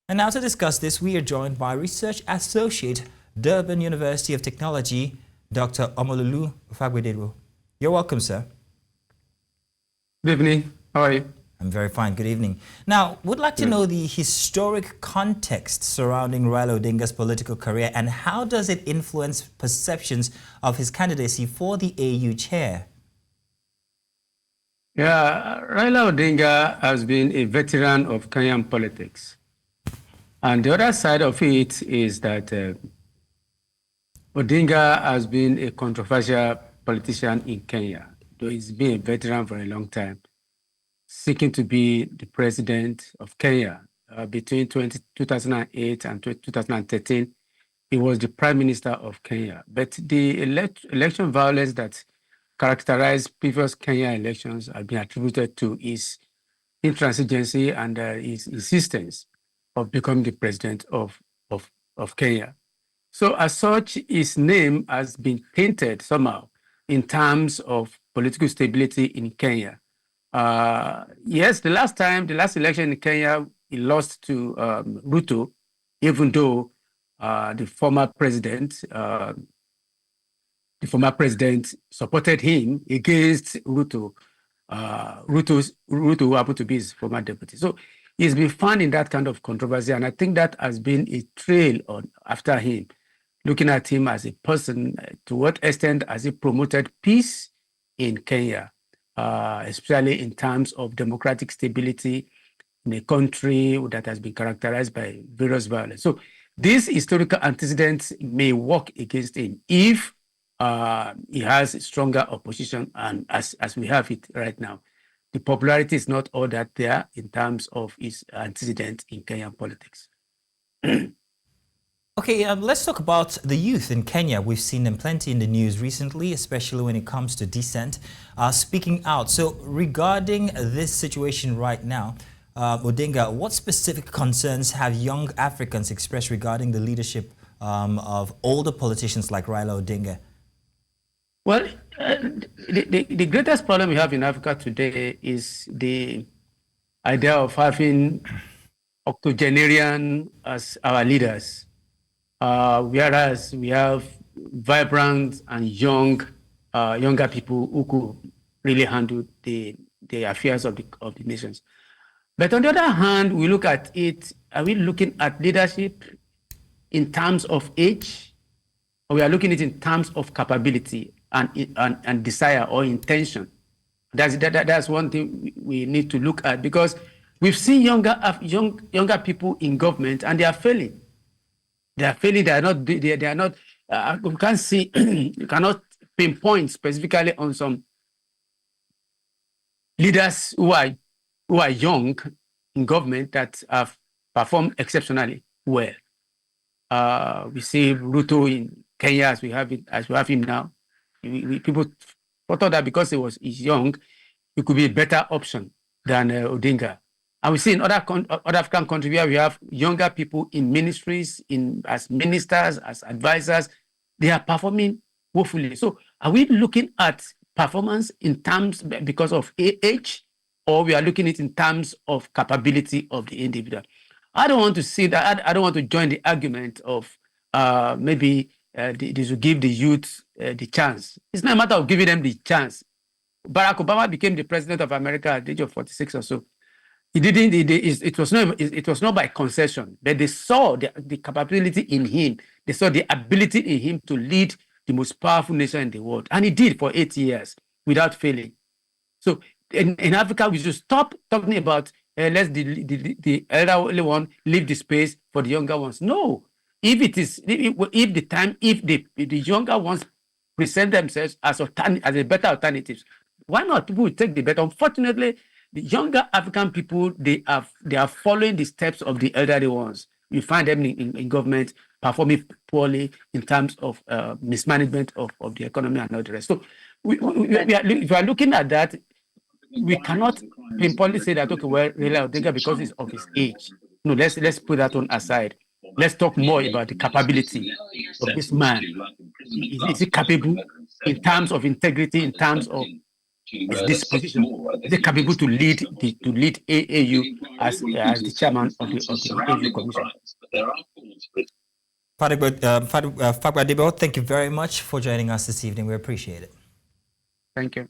And now to discuss this, we are joined by Research Associate, Durban University of Technology, Dr. Omololu Fagbadebo. You're welcome, sir. Good evening. How are you? I'm very fine. Good evening. Now, would like to know the historic context surrounding Raila Odinga's political career and how does it influence perceptions of his candidacy for the AU chair? Yeah, Raila Odinga has been a veteran of Kenyan politics. And the other side of it is that Odinga has been a controversial politician in Kenya, though he's been a veteran for a long time, seeking to be the president of Kenya. Between 2008 and 2013, he was the prime minister of Kenya. But the election violence that characterized previous Kenya elections have been attributed to his intransigency and his insistence of becoming the president of Kenya. So as such, his name has been tainted somehow in terms of political stability in Kenya. Yes, the last election in Kenya, he lost to Ruto, even though the former president supported him against Ruto. Ruto, who happened to be his former deputy. So he's been found in that kind of controversy, and I think that has been a trail after him, looking at him as a person. To what extent has he promoted peace in Kenya, especially in terms of democratic stability in a country that has been characterized by various violence? So these historical antecedents may work against him if he has stronger opposition, and as we have it right now, the popularity is not all that there in terms of his antecedents in Kenyan politics. Okay, let's talk about the youth in Kenya. We've seen them plenty in the news recently, especially when it comes to dissent, speaking out. So regarding this situation right now, Odinga, what specific concerns have young Africans expressed regarding the leadership of older politicians like Raila Odinga? Well, the greatest problem we have in Africa today is the idea of having octogenarian as our leaders, whereas we have vibrant and younger people who could really handle the affairs of the nations. But on the other hand, we look at it, are we looking at leadership in terms of age, or we are looking at it in terms of capability and desire or intention? That's one thing we need to look at, because we've seen younger people in government and they are failing. They are failing. They are not. We can't see. You cannot pinpoint specifically on some leaders who are young in government that have performed exceptionally well. We see Ruto in Kenya as we have him now. People thought that because he's young, he could be a better option than Odinga. And we see in other African countries where we have younger people in ministries, as ministers, as advisors, they are performing woefully. So are we looking at performance in terms because of age, or we are looking at it in terms of capability of the individual? I don't want to see that. I don't want to join the argument of maybe they should give the youth the chance. It's not a matter of giving them the chance. Barack Obama became the president of America at the age of 46 or so. He didn't. It was not by concession, but they saw the capability in him. They saw the ability in him to lead the most powerful nation in the world, and he did for 8 years without failing. So in Africa, we should stop talking about let the elderly one leave the space for the younger ones. No, if the younger ones present themselves as a better alternatives, why not? People will take the bet. Unfortunately, the younger African people, they are following the steps of the elderly ones. You find them in government performing poorly in terms of mismanagement of the economy and all the rest. So if we are looking at that, we cannot pinpointly say that, okay, well, Raila Odinga because he's of his age. No, let's put that on aside. Let's talk more about the capability of this man. Is he capable in terms of integrity, in terms of this position, is he capable to lead AAU as the chairman of the AAU Commission? Fagbadebo, thank you very much for joining us this evening. We appreciate it. Thank you.